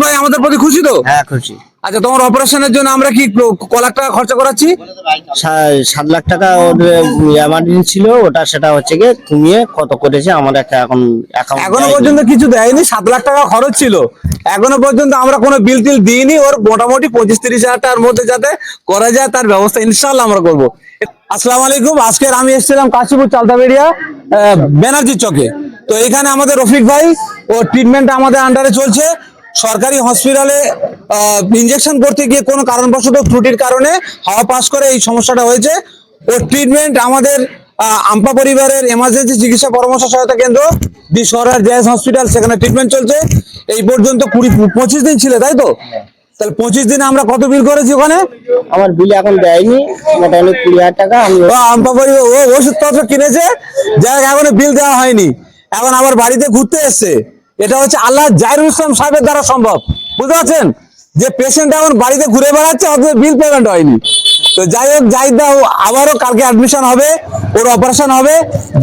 ভাই আমাদের প্রতি খুশি তো? হ্যাঁ খুশি। আচ্ছা, তোমার অপারেশনের জন্য আমরা কি ক লাখ টাকা খরচা করাচ্ছি? 7 লাখ টাকা ওর এমার্জেন্সি ছিল, ওটা সেটা হচ্ছে গিয়ে কমিয়ে কত করেছে আমার একটা এখন এখনো পর্যন্ত কিছু দেয়নি। 7 লাখ টাকা খরচ ছিল, এখনো পর্যন্ত আমরা কোনো বিল টিল দিইনি। ওর মোটামুটি 25-30 হাজার টাকার মধ্যে যাতে করা যায় তার ব্যবস্থা ইনশাল্লাহ আমরা করবো। আসসালামু আলাইকুম। আজকে আমি এসেছিলাম কাশীপুর চালতাবেড়িয়া ব্যানার্জি চকে। তো এখানে আমাদের রফিক ভাই, ও ট্রিটমেন্ট আমাদের আন্ডারে চলছে। সরকারি হসপিটালে ইনজেকশন করতে গিয়ে কোনো কারণবশত ত্রুটির কারণে হাওয়া পাস করে এই সমস্যাটা হয়েছে। ওর ট্রিটমেন্ট আমাদের আম্পা পরিবারের এমার্জেন্সি চিকিৎসা পরামর্শ সহায়তা কেন্দ্র দি সরার জেএস হসপিটাল, সেখানে ট্রিটমেন্ট চলছে। এই পর্যন্ত 25 দিন ছিল, তাই তো? তাহলে 25 দিনে আমরা কত বিল করেছি ওখানে? আমার বিল এখন দেয়নি, মোটামুটি 20,000 টাকা আমি আম্পা পরিবার ও ওষুধপত্র কিনেছে, যাই হোক এখনো বিল দেওয়া হয়নি। এখন আবার বাড়িতে ঘুরতে এসছে। এটা হচ্ছে আল্লাহ জাহিরুল ইসলাম সাহেবের দ্বারা সম্ভব, বুঝতে পারছেন? যে পেশেন্ট এখন বাড়িতে ঘুরে বেড়াচ্ছে, অথচ বিল পেমেন্ট হয়নি। তো যাই হোক, জাহিদা আবারও কালকে অ্যাডমিশন হবে, ওর অপারেশন হবে।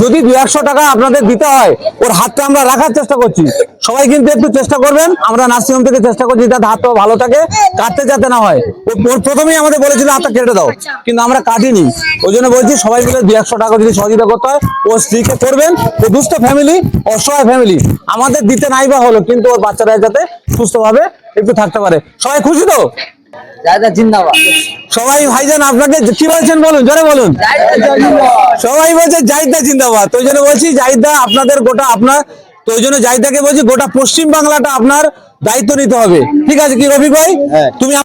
যদি 200 টাকা আপনাদের দিতে হয়, ওর হাতটা আমরা রাখার চেষ্টা করছি। সবাই কিন্তু একটু চেষ্টা করবেন। আমরা নার্সিংহোম থেকে চেষ্টা করছি যাতে হাতটা ভালো থাকে, কাটতে যাতে না হয়। ওর প্রথমেই আমাদের বলেছিল হাতটা কেটে দাও, কিন্তু আমরা কাটিনি। ওই জন্য বলছি সবাই মিলে 200 টাকা যদি সহযোগিতা করতে হয়, ও স্ত্রীকে করবেন। ও দুস্থ ফ্যামিলি, অসহায় ফ্যামিলি, আমাদের দিতে নাই বা হলো, কিন্তু ওর বাচ্চারা যাতে সুস্থভাবে একটু থাকতে পারে। সবাই খুশি তো? জিন্দাবাদ। সবাই ভাইজান আপনাকে কি বলছেন বলুন, জোরে বলুন। সবাই বলছে জাহিদা জিন্দাবাদ। তো ওই জন্য বলছি জাহিদা আপনাদের গোটা আপনার, তো ওই জন্য জাহিদাকে বলছি গোটা পশ্চিম বাংলাটা আপনার দায়িত্ব নিতে হবে। ঠিক আছে কি রফিক ভাই? তুমি